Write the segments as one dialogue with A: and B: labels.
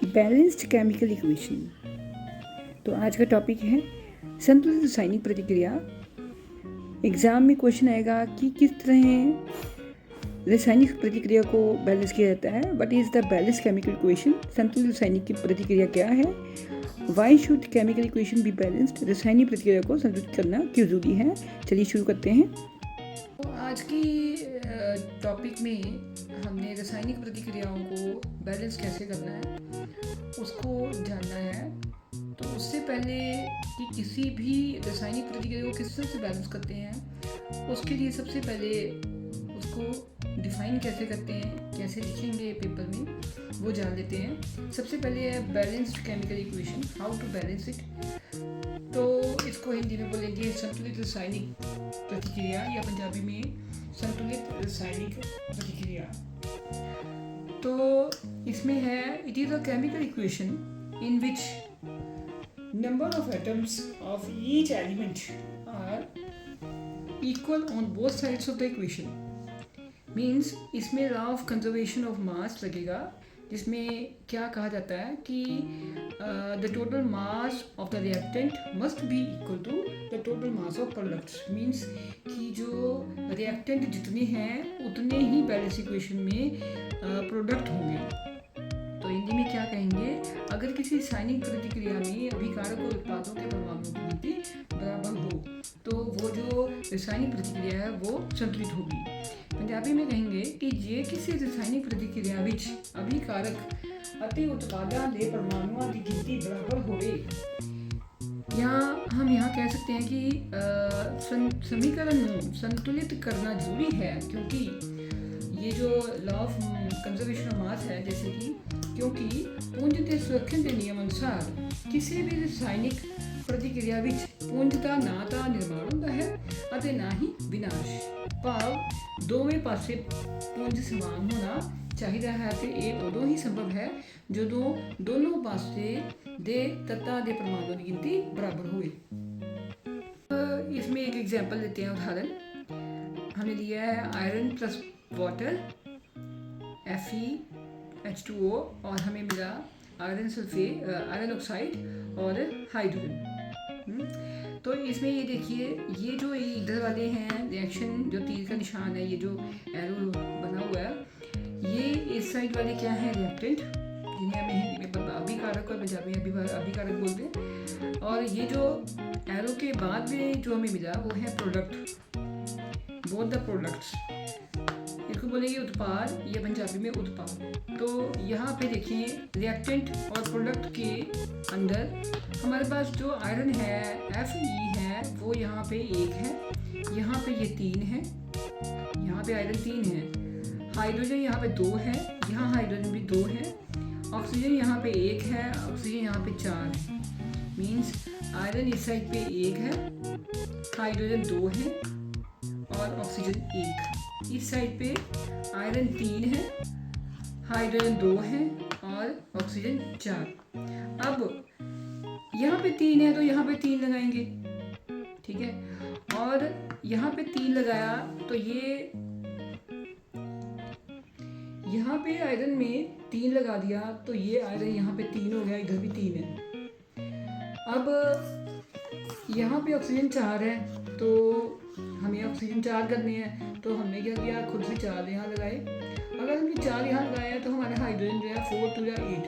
A: Balanced chemical equation. तो आज का टॉपिक है संतुलित रासायनिक प्रतिक्रिया। एग्ज़ाम में क्वेश्चन आएगा कि किस तरह रासायनिक प्रतिक्रिया को बैलेंस किया जाता है। What is the balance chemical equation? संतुलित रासायनिक की प्रतिक्रिया क्या है? Why should chemical equation be balanced? रासायनिक प्रतिक्रिया को संतुलित करना क्यों जरूरी है? चलिए शुरू करते हैं।
B: तो आज की टॉपिक में हमने रासायनिक प्रतिक्रियाओं को बैलेंस कैसे करना है उसको जानना है। तो उससे पहले कि किसी भी रासायनिक प्रतिक्रिया को किस तरह से बैलेंस करते हैं उसके लिए सबसे पहले उसको डिफाइन कैसे करते हैं, कैसे लिखेंगे पेपर में, वो जान लेते हैं। सबसे पहले है balanced chemical equation, how to balance it. तो इसको हिंदी में बोलेंगे संतुलित रासायनिक प्रतिक्रिया या पंजाबी में संतुलित रासायनिक प्रतिक्रिया। तो इसमें है it is a chemical equation in which number of atoms of each element are equal on both sides of the equation. Means इसमें law of conservation of mass लगेगा, जिसमें क्या कहा जाता है कि the total mass of the reactant must be equal to the total mass of products. Means कि जो रिएक्टेंट जितने हैं उतने ही बैलेंस इक्वेशन में प्रोडक्ट होंगे। तो हिंदी में क्या कहेंगे, अगर किसी रासायनिक प्रतिक्रिया में अभिकारक और उत्पादों के परमाणुओं की गिनती बराबर हो तो वो जो रासायनिक प्रतिक्रिया है वो संतुलित होगी। पंजाबी में कहेंगे कि जे किसी रासायनिक प्रतिक्रिया विच अभिकारक ਅਤੇ उत्पादां दे परमाणुओं की गिनती बराबर होवे। हम यहाँ कह सकते हैं कि समीकरण को संतुलित करना जरूरी है, क्योंकि ये जो लॉ ऑफ कंजर्वेशन ऑफ मास है, जैसे कि क्योंकि पुंज के सुरक्षण के नियम अनुसार किसी भी रासायनिक प्रतिक्रिया विच पुंज का ना तो निर्माण होता है ਅਤੇ ना ही विनाश। भाव दोवें पासे पुंज समान होना चाहिए है, तो ये उदों ही संभव है ਜਦੋਂ दोनों पासे दे तत्तां दे परमाणुओं की गिनती बराबर हो। इसमें एक एग्जाम्पल लेते हैं, उदाहरण हमने लिया है आयरन प्लस वाटर FeH2O और हमें मिला आयरन सल्फेट, आयरन ऑक्साइड और हाइड्रोजन। तो इसमें ये देखिए, ये जो इधर वाले हैं रिएक्शन, जो तीर का निशान है, ये जो एरो बना हुआ है, ये इस साइड वाले क्या है रिएक्टेंट, जिन्हें हमें हिंदी में अभिकारक और पंजाबी में अभिकारक बोलते हैं। और ये जो एरो के बाद में जो हमें मिला वो है प्रोडक्ट, बोथ द प्रोडक्ट्स। इसको बोलेंगे उत्पाद या पंजाबी में उत्पाद। तो यहाँ पे देखें रिएक्टेंट और प्रोडक्ट के अंदर हमारे पास जो आयरन है Fe है वो यहाँ पे 1 है, यहाँ पे ये 3 है, यहाँ पे आयरन 3 है, हाइड्रोजन यहाँ पे 2 है, यहाँ हाइड्रोजन भी 2 है, ऑक्सीजन यहाँ पे 1 है, ऑक्सीजन यहाँ पे 4 है। मीन्स आयरन इस साइड पे 1 है, हाइड्रोजन 2 है और ऑक्सीजन 1। इस साइड पे आयरन 3 है, हाइड्रोजन 2 है और ऑक्सीजन 4। अब यहाँ पे 3 है तो यहाँ पे 3 लगाएंगे, ठीक है। और यहाँ पे 3 लगाया तो ये यहाँ पे आयरन में 3 लगा दिया तो ये आयरन यहाँ पे 3 हो गया, इधर भी 3 है। अब यहाँ पे ऑक्सीजन 4 है तो हमें ऑक्सीजन 4 करने हैं, तो हमने क्या किया, खुद से 4 यहाँ लगाए। अगर हमने 4 यहाँ लगाया तो हमारा हाइड्रोजन जो है 4 2 8,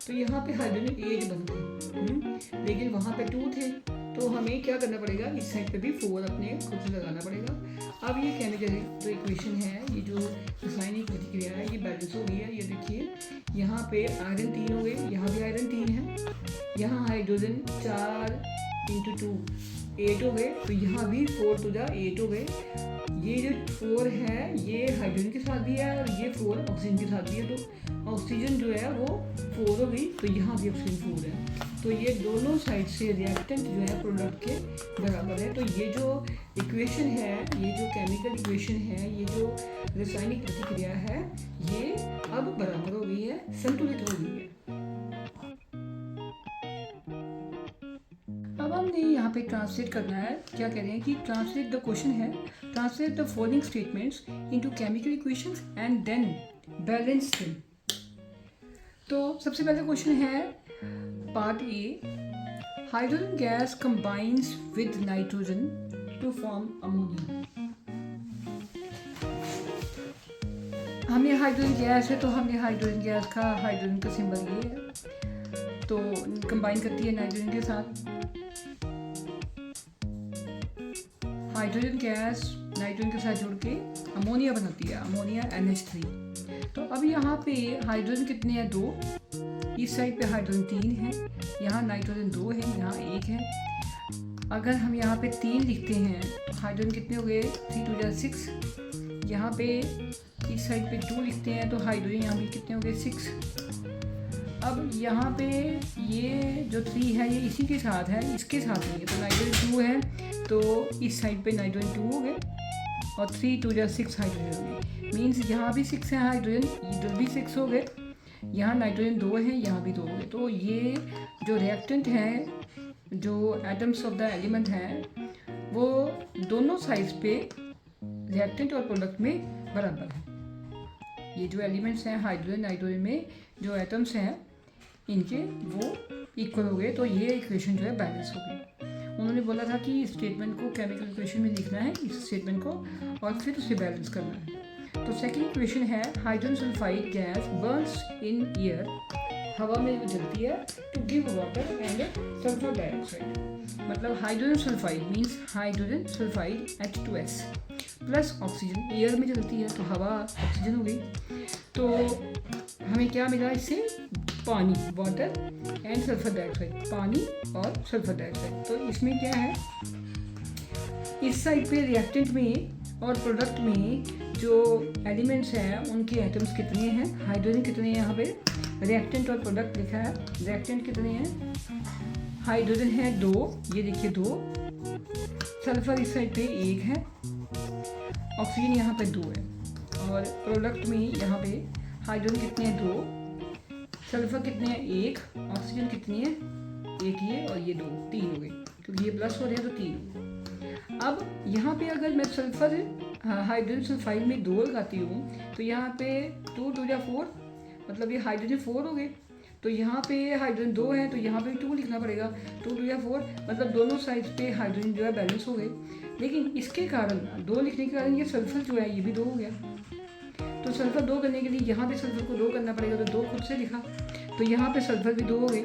B: तो यहाँ पे हाइड्रोजन 8 बन गए। लेकिन वहाँ पे 2 थे तो हमें क्या करना पड़ेगा, इस साइड पे भी 4 अपने खुद से लगाना पड़ेगा। अब ये केमिकल जो इक्वेशन है, ये जो रासायनिक प्रतिक्रिया है, ये बैलेंस हो गई है। ये देखिए यहाँ पे आयरन 3 हो गए, यहाँ भी आयरन 3 है, यहाँ हाइड्रोजन 4 × 2 8 हो गए, तो यहाँ भी 4 2 8 हो गए। ये जो 4 है ये हाइड्रोजन के साथ भी है और ये 4 ऑक्सीजन के साथ भी है, तो ऑक्सीजन जो है वो 4 हो गई, तो यहाँ भी ऑक्सीजन 4 है। तो ये दोनों साइड से रिएक्टेंट जो है प्रोडक्ट के बराबर है। तो ये जो इक्वेशन है, ये जो केमिकल इक्वेशन है, ये जो रासायनिक प्रतिक्रिया है, ये अब बराबर हो गई है, संतुलित हो गई है। अब हमने यहाँ पे ट्रांसलेट करना है। क्या कह रहे हैं कि ट्रांसलेट द क्वेश्चन है, translate the following statements into chemical equations and then balance them. तो सबसे पहले क्वेश्चन है part A, hydrogen gas combines with nitrogen to form ammonia. हमने हाइड्रोजन गैस है तो हमने हाइड्रोजन गैस का हाइड्रोजन का सिंबल ये है, तो कंबाइन करती है नाइट्रोजन के साथ। हाइड्रोजन गैस नाइट्रोजन के साथ जुड़ के अमोनिया बनाती है, अमोनिया NH3। तो अब यहाँ पे हाइड्रोजन कितने हैं? 2। इस साइड पे हाइड्रोजन 3 है, यहाँ नाइट्रोजन 2 है, यहाँ 1 है। अगर हम यहाँ पे 3 लिखते हैं तो हाइड्रोजन कितने हो गए? 3 2 जा 6। यहाँ पे इस साइड पे 2 लिखते हैं तो हाइड्रोजन यहाँ भी कितने हो गए? 6। अब यहाँ पे ये जो 3 है ये इसी के साथ है, इसके साथ नहीं है, तो नाइट्रोजन 2 है तो इस साइड पे नाइट्रोजन 2 हो गए और 3 2 जा 6 हाइड्रोजन हो गए। मीन्स यहाँ भी 6 है हाइड्रोजन, इधर भी 6 हो गए, यहाँ नाइट्रोजन 2 है, यहाँ भी 2 हो गए। तो ये जो रिएक्टेंट है, जो एटम्स ऑफ द एलिमेंट हैं, वो दोनों साइड्स पे रिएक्टेंट और प्रोडक्ट में बराबर है। ये जो एलिमेंट्स हैं हाइड्रोजन नाइट्रोजन में जो एटम्स हैं इनके वो इक्वल हो गए, तो ये इक्वेशन जो है बैलेंस हो गई। उन्होंने बोला था कि इस स्टेटमेंट को केमिकल इक्वेशन में लिखना है, इस स्टेटमेंट को, और फिर उसे बैलेंस करना है। तो सेकंड इक्वेशन है hydrogen sulphide gas burns in air, हवा में जलती है, to give water and sulphur dioxide. मतलब hydrogen sulphide means hydrogen sulphide H2S plus oxygen, air में जलती है तो हवा ऑक्सीजन हो गई। तो हमें क्या मिला इससे? पानी, वाटर एंड सल्फर डाइऑक्साइड, पानी और सल्फर डाइऑक्साइड। तो इसमें क्या है, इस साइड पे रिएक्टेंट में और प्रोडक्ट में जो एलिमेंट्स हैं उनके एटम्स कितने हैं? हाइड्रोजन कितने हैं? यहाँ पे रिएक्टेंट और प्रोडक्ट लिखा है। रिएक्टेंट कितने हैं? हाइड्रोजन है 2, ये देखिए 2, सल्फर इस साइड पे 1 है, ऑक्सीजन यहाँ पे 2 है, और प्रोडक्ट में यहाँ पे हाइड्रोजन कितने हैं? 2, सल्फर कितने हैं? 1, ऑक्सीजन कितनी है? 1 ये और ये 2, 3 हो गए, क्योंकि ये प्लस हो रहे हैं तो 3। अब यहाँ पे अगर मैं सल्फर हाइड्रोजन सल्फाइड में 2 लगाती हूँ तो यहाँ पे 2 2 जा 4, मतलब ये हाइड्रोजन 4 हो गए। तो यहाँ पे हाइड्रोजन 2 है तो यहाँ पे 2 लिखना पड़ेगा, 2 2 या 4, मतलब दोनों साइड पे हाइड्रोजन जो है बैलेंस हो गए। लेकिन इसके कारण 2 लिखने के कारण ये सल्फर जो है ये भी 2 हो गया। तो सल्फर 2 करने के लिए यहाँ पे सल्फर को 2 करना पड़ेगा, तो 2 खुद से लिखा, तो यहाँ पे सल्फर भी 2 हो गए।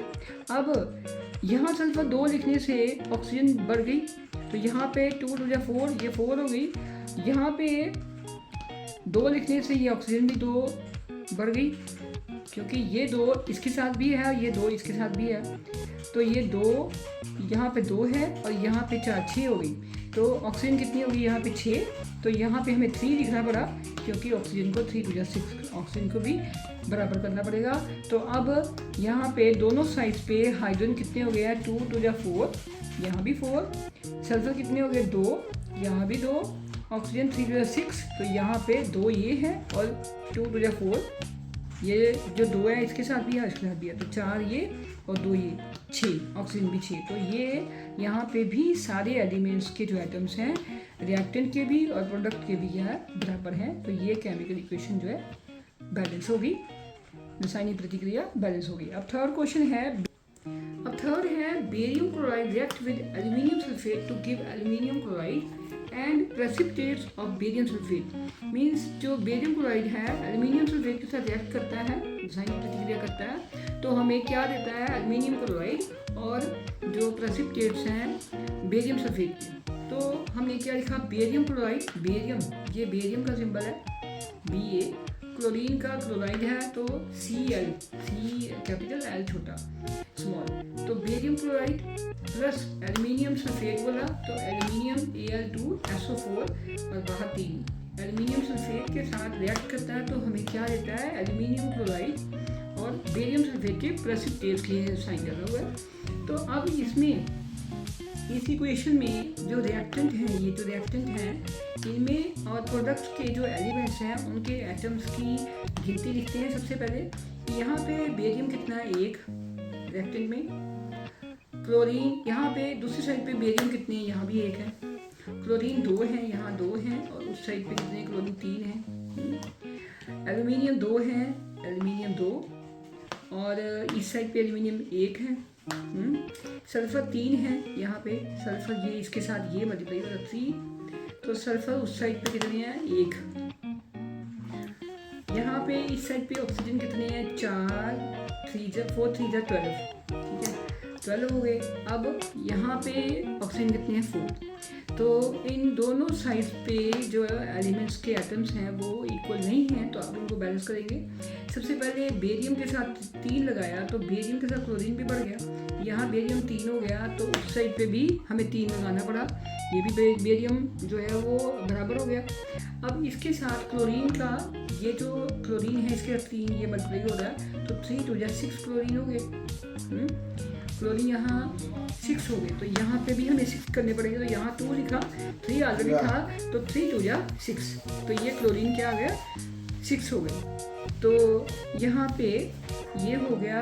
B: अब यहाँ सल्फर 2 लिखने से ऑक्सीजन बढ़ गई, तो यहाँ पे 2 2 या 4, ये 4 हो गई। यहाँ पे 2 लिखने से ये ऑक्सीजन भी 2 बढ़ गई, क्योंकि ये 2 इसके साथ भी है और ये 2 इसके साथ भी है, तो ये 2 यहाँ पे 2 है और यहाँ पे 4 6 हो गई। तो ऑक्सीजन कितनी होगी? यहाँ पे 6, तो यहाँ पे हमें 3 लिखना पड़ा, क्योंकि ऑक्सीजन को 3 2 6 ऑक्सीजन को भी बराबर करना पड़ेगा। तो अब यहाँ पे दोनों साइड्स पे हाइड्रोजन कितने हो गया? 2 2 या 4, यहाँ भी 4, सल्फर कितने हो गए? 2, यहाँ भी 2, ऑक्सीजन 3 2 6, तो यहाँ पे 2 ये है और 2 2 या 4, ये जो 2 है इसके साथ भी है, इसके साथ भी है, तो 4 ये और 2 ये, 6, ऑक्सीजन भी 6। तो ये यहाँ पे भी सारे एलिमेंट्स के जो एटम्स हैं रिएक्टेंट के भी और प्रोडक्ट के भी यहाँ बराबर हैं। तो ये केमिकल इक्वेशन जो है बैलेंस होगी, रासायनिक प्रतिक्रिया बैलेंस होगी। अब थर्ड क्वेश्चन है, barium chloride react with aluminium sulphate to give aluminium chloride and precipitates of barium sulphate. Means जो बेरियम क्लोराइड है एल्यूमिनियम सल्फेट के साथ रिएक्ट करता है, रासायनिक प्रतिक्रिया करता है, तो हमें क्या देता है? एल्यूमिनियम क्लोराइड और जो प्रेसिपिटेट्स हैं बेरियम सल्फेट के। तो हमने क्या लिखा? बेरियम क्लोराइड, बेरियम, ये बेरियम का सिंबल है Ba, क्लोरीन का क्लोराइड है तो Cl, C कैपिटल, L छोटा स्मॉल। तो barium chloride plus aluminium sulphate बोला तो एल्यूमिनियम Al2SO4 और बाहर 3 एल्यूमिनियम सल्फेट के साथ रिएक्ट करता है, तो हमें क्या देता है? एल्यूमिनियम क्लोराइड और बेरियम सल्फेट के प्रेसिपिटेट्स के लिए साइन डाला हुआ है। तो अब इसमें इस इक्वेशन में जो रिएक्टेंट हैं, ये जो रिएक्टेंट हैं इनमें और प्रोडक्ट्स के जो एलिमेंट्स हैं उनके एटम्स की गिनती लिखते हैं। सबसे पहले यहाँ पे बेरियम कितना है? 1 रिएक्टेंट में, क्लोरीन यहाँ पे दूसरी साइड पे बेरियम कितने हैं? यहाँ भी 1 है, क्लोरीन 2 है, यहाँ 2 है, और उस साइड पे कितने? क्लोरीन 3 है। एल्यूमिनियम 2 है, एल्यूमिनियम 2,
A: और इस साइड पे एल्यूमिनियम 1 है, सल्फर 3 है, यहाँ पे सल्फर ये इसके साथ ये मल्टीप्लाई होगा 3, तो सल्फर उस साइड पे कितने हैं 1। यहाँ पे इस साइड पे ऑक्सीजन कितने हैं 4, 4 3 12, ठीक है 12 हो गए। अब यहाँ पे ऑक्सीजन कितने हैं 4। तो इन दोनों साइड पे जो एलिमेंट्स के एटम्स हैं वो इक्वल नहीं हैं, तो आप इनको बैलेंस करेंगे। सबसे पहले बेरियम के साथ 3 लगाया तो बेरियम के साथ क्लोरीन भी बढ़ गया, यहाँ बेरियम 3 हो गया तो उस साइड पे भी हमें 3 लगाना पड़ा, ये भी बेरियम जो है वो बराबर हो गया। अब इसके साथ क्लोरीन का ये जो क्लोरीन है इसके साथ 3 ये मल्टीप्लाई हो रहा है, तो 3 2 6 क्लोरीन हो गए, क्लोरीन यहाँ 6 हो गए, तो यहाँ पे भी हमें 6 करने पड़ेंगे। तो यहाँ 2 लिखा, 3 ऑलरेडी था, तो 3 2 6, तो ये क्लोरीन क्या आ गया 6 हो गए। तो यहाँ पे ये हो गया।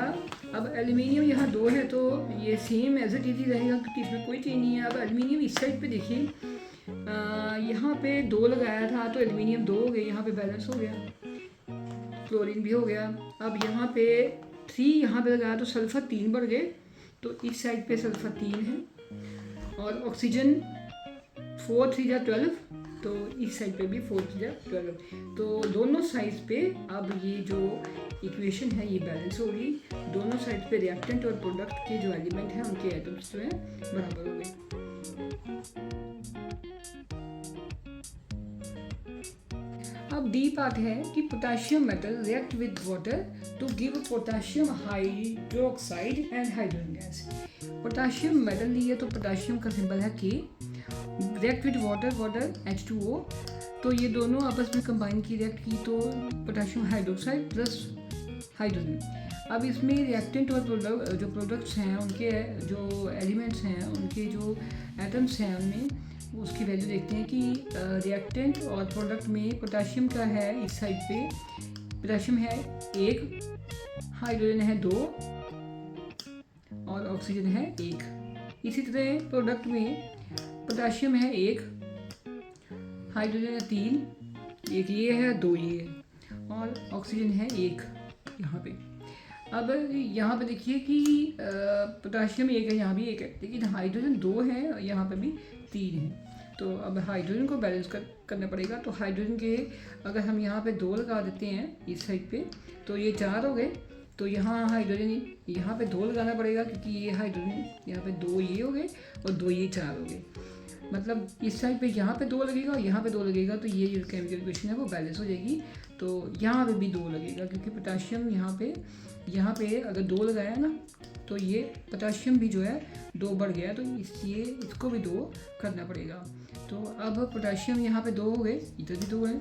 A: अब एल्यूमिनियम यहाँ 2 है तो ये सेम एज इट इज रहेगा क्योंकि इसमें कोई चेंज नहीं है। अब एल्यूमिनियम इस साइड पे देखिए, यहाँ पे 2 लगाया था तो एल्यूमिनियम 2 हो गए, यहाँ पे बैलेंस हो गया, क्लोरीन भी हो गया। अब यहाँ पे 3 यहाँ पे लगाया तो सल्फर 3 बढ़ गए, तो इस साइड पे सल्फर 3 है और ऑक्सीजन 4 3 12, तो इस साइड पे भी 4 3 12, तो दोनों साइड्स पे अब ये जो इक्वेशन है ये बैलेंस होगी। दोनों साइड पे रिएक्टेंट और प्रोडक्ट के जो एलिमेंट हैं उनके एटम्स जो हैं बराबर हो गए। अब डी पार्ट है कि potassium metal react with water to give potassium hydroxide and hydrogen gas. Potassium metal लिए तो पोटेशियम का सिंबल है K, react with water H2O, तो ये दोनों आपस में कंबाइन की रिएक्ट की तो पोटेशियम हाइड्रोक्साइड प्लस हाइड्रोजन। अब इसमें रिएक्टेंट और जो प्रोडक्ट्स हैं उनके जो एलिमेंट्स हैं उनके जो एटम्स हैं उनमें उसकी वैल्यू देखते हैं कि रिएक्टेंट और प्रोडक्ट में पोटेशियम का है इस साइड पे, पोटेशियम है 1, हाइड्रोजन है 2 और ऑक्सीजन है 1। इसी तरह प्रोडक्ट में पोटेशियम है 1, हाइड्रोजन है 3, एक ये है 2 ये है और ऑक्सीजन है 1 यहाँ पे। अब यहाँ पे देखिए कि पोटेशियम 1 है, यहाँ भी 1 है, लेकिन हाइड्रोजन 2 है, यहाँ पे भी 3 है। तो अब हाइड्रोजन को बैलेंस करना पड़ेगा। तो हाइड्रोजन के अगर हम यहाँ पे 2 लगा देते हैं इस साइड पे तो ये 4 हो गए, तो यहाँ हाइड्रोजन यहाँ पे 2 लगाना पड़ेगा क्योंकि ये हाइड्रोजन यहाँ पे 2 ये हो गए और 2 ये 4 हो गए। मतलब इस साइड पे यहाँ पे 2 लगेगा और यहाँ पे 2 लगेगा, तो ये जो केमिकल इक्वेशन है वो बैलेंस हो जाएगी। तो यहाँ पे भी 2 लगेगा क्योंकि पोटेशियम यहाँ पे अगर 2 लगाया ना तो ये पोटेशियम भी जो है 2 बढ़ गया, तो इसलिए इसको भी 2 करना पड़ेगा। तो अब पोटेशियम यहाँ पे 2 हो गए, इधर भी 2 है,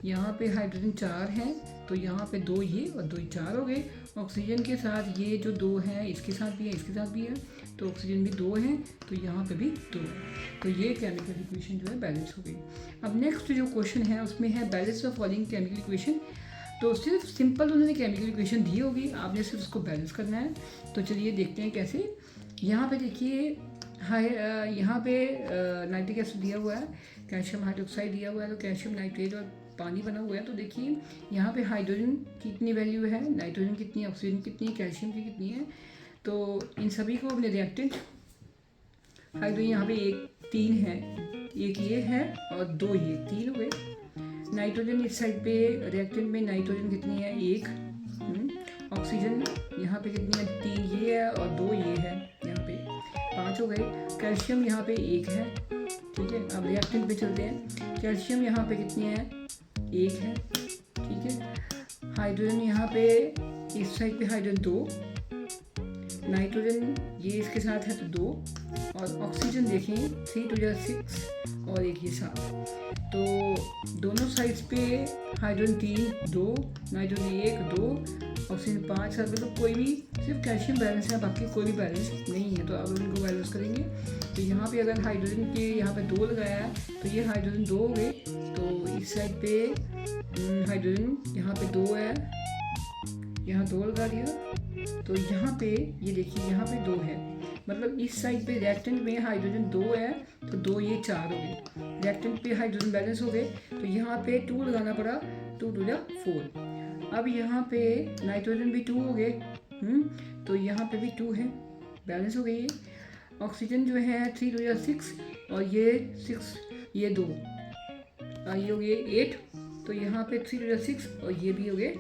A: यहाँ पे हाइड्रोजन 4 है तो यहाँ पे 2 ये और 2 4 हो गए। ऑक्सीजन के साथ ये जो 2 है इसके साथ भी है इसके साथ भी है, तो ऑक्सीजन भी 2 है तो यहाँ पे भी 2 है। तो ये केमिकल इक्वेशन जो है बैलेंस हो गई। अब नेक्स्ट जो क्वेश्चन है उसमें है balance of following chemical equation. तो सिर्फ सिंपल उन्होंने केमिकल इक्वेशन दी होगी, आपने सिर्फ उसको बैलेंस करना है। तो चलिए देखते हैं कैसे। यहाँ पे देखिए यहाँ पे नाइट्रिक एसिड दिया हुआ है, कैल्शियम हाइड्रोक्साइड दिया हुआ है, तो कैल्शियम नाइट्रेट और पानी बना हुआ है। तो देखिए यहाँ पे हाइड्रोजन की कितनी वैल्यू है, नाइट्रोजन कितनी है, ऑक्सीजन कितनी है, कैल्शियम की कितनी है। तो इन सभी को अपने रिएक्टेंट हाइड्रोजन यहाँ पे 3 है, एक ये है और 2 ये 3 हो गए। नाइट्रोजन इस साइड पे रिएक्टेंट में नाइट्रोजन कितनी है 1, ऑक्सीजन यहाँ पे कितनी है 3 ये है और 2 ये है, यहाँ पे 5 हो गए। कैल्शियम यहाँ पे 1 है, ठीक है। अब रिएक्टेंट पे चलते हैं। कैल्शियम यहाँ पे कितनी है 1 है, ठीक है। हाइड्रोजन यहाँ पे इस साइड पे हाइड्रोजन 2, नाइट्रोजन ये इसके साथ है तो 2 और ऑक्सीजन देखें 3 2 6 और एक ये 7। तो दोनों साइड्स पे हाइड्रोजन 3 2, नाइट्रोजन 1 2, ऑक्सीजन 5 7, मतलब कोई भी सिर्फ कैल्शियम बैलेंस है, बाकी कोई भी बैलेंस नहीं है। तो अब इनको बैलेंस करेंगे। तो यहाँ पे अगर हाइड्रोजन के यहाँ पे 2 लगाया है तो ये हाइड्रोजन 2 हो गए, तो इस साइड पे हाइड्रोजन यहाँ पे 2 है, यहाँ 2 लगा दिया, तो यहाँ पे ये देखिए यहाँ पे 2 है, मतलब इस साइड पे रिएक्टेंट में हाइड्रोजन 2 है तो 2 ये 4 हो गए। रिएक्टेंट पे हाइड्रोजन बैलेंस हो गए, तो यहाँ पे 2 लगाना पड़ा, 2 2 4। अब यहाँ पे नाइट्रोजन भी 2 हो गए,
B: तो यहाँ पे भी 2 है, बैलेंस हो गई है। ऑक्सीजन जो है 3 2 या 6 और ये 6, ये 2, ये हो गए 8, तो यहाँ पे 3 2 या 6 और ये भी हो गए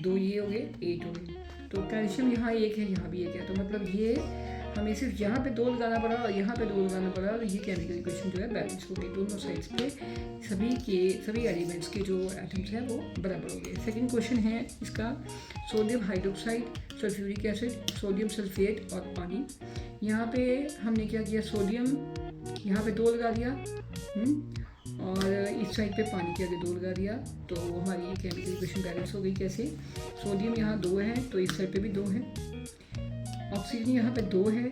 B: 2, ये हो गए 8 हो गए। तो कैल्शियम यहाँ 1 है, यहाँ भी 1 है, तो मतलब ये हमें सिर्फ यहाँ पे 2 लगाना पड़ा और यहाँ पे 2 लगाना पड़ा, और ये केमिकल इक्वेशन जो है बैलेंस हो गई। दोनों साइड्स पे सभी एलिमेंट्स के जो एटम्स हैं वो बराबर हो गए। सेकंड क्वेश्चन है इसका, sodium hydroxide, sulphuric acid, sodium sulphate और पानी। यहाँ पे हमने क्या किया, सोडियम यहाँ पे 2 लगा दिया और इस साइड पे पानी के आगे 2 लगा दिया, तो हमारी केमिकल इक्वेशन बैलेंस हो गई। कैसे, सोडियम यहाँ 2 है तो इस साइड पे भी 2 है, ऑक्सीजन यहाँ पे 2 है,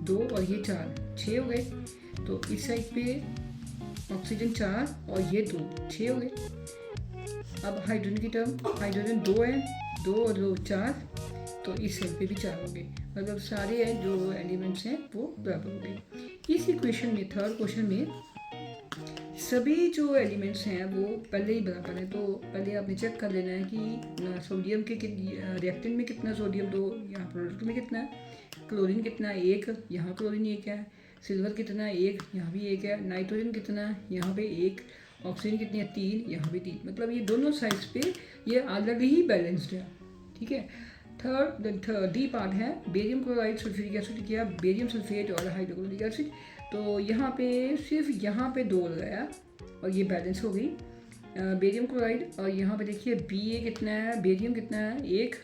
B: 2 और ये 4, 6 हो गए, तो इस साइड पे ऑक्सीजन 4 और ये 2, 6 हो गए। अब हाइड्रोजन की टर्म, हाइड्रोजन 2 है, 2 और 2 4, तो इस साइड पे भी 4 हो गए, मतलब सारे जो एलिमेंट्स हैं वो बराबर हो गए। इस इक्वेशन में, थर्ड क्वेश्चन में, सभी जो एलिमेंट्स हैं वो पहले ही बराबर हैं, तो पहले आपने चेक कर लेना है कि सोडियम के रिएक्टेंट में कितना सोडियम, 2, यहाँ प्रोडक्ट में कितना है, क्लोरीन कितना है 1, यहाँ क्लोरीन 1 है, सिल्वर कितना है 1, यहाँ भी 1 है, नाइट्रोजन कितना है, यहाँ पे 1, ऑक्सीजन कितनी है 3, यहाँ भी 3, मतलब ये दोनों साइड्स पे ये ऑलरेडी ही बैलेंस्ड है। ठीक है। थर्ड डी पार्ट है, बेरियम क्लोराइड, सल्फ्यूरिक एसिड किया, बेरियम सल्फेट और हाइड्रोक्लोरिक एसिड, तो यहाँ पे सिर्फ यहाँ पे 2 लगाया और ये बैलेंस हो गई, बेरियम क्लोराइड। और यहाँ पे देखिए Ba कितना है, बेरियम कितना है 1,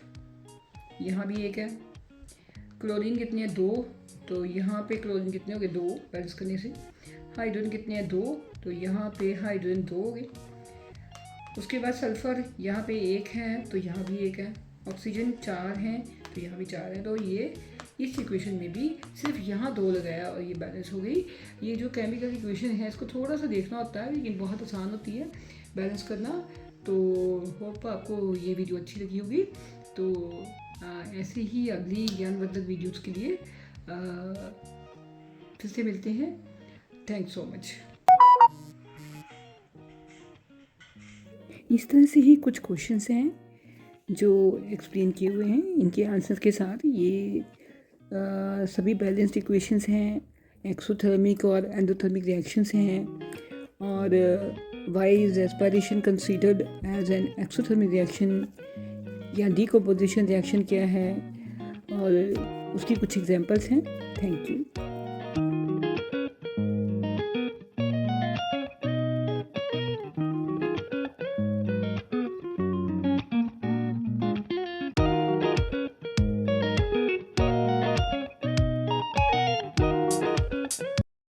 B: यहाँ भी 1 है, क्लोरीन कितनी है 2, तो यहाँ पे क्लोरीन कितने हो गए 2, बैलेंस करने से। हाइड्रोजन कितने हैं 2, तो यहाँ पे हाइड्रोजन 2 हो गए। उसके बाद सल्फर यहाँ पे 1 है तो यहाँ भी 1 है, ऑक्सीजन 4 है तो यहाँ भी 4 है, तो ये इस इक्वेशन में भी सिर्फ यहाँ 2 लगाया और ये बैलेंस हो गई। ये जो केमिकल इक्वेशन है इसको थोड़ा सा देखना होता है, लेकिन बहुत आसान होती है बैलेंस करना। तो होप आपको ये वीडियो अच्छी लगी होगी। तो ऐसे ही अगली ज्ञानवर्धक वीडियोज़ के लिए फिर से मिलते हैं। Thanks so much.
A: इस तरह से ही कुछ क्वेश्चंस हैं जो एक्सप्लेन किए हुए हैं, इनके आंसर के साथ ये सभी बैलेंस्ड इक्वेशंस हैं, एक्सोथर्मिक और एंडोथर्मिक रिएक्शंस हैं, और why is respiration considered as an exothermic reaction या डीकम्पोजिशन रिएक्शन क्या है, और उसकी कुछ एग्जांपल्स हैं। Thank you.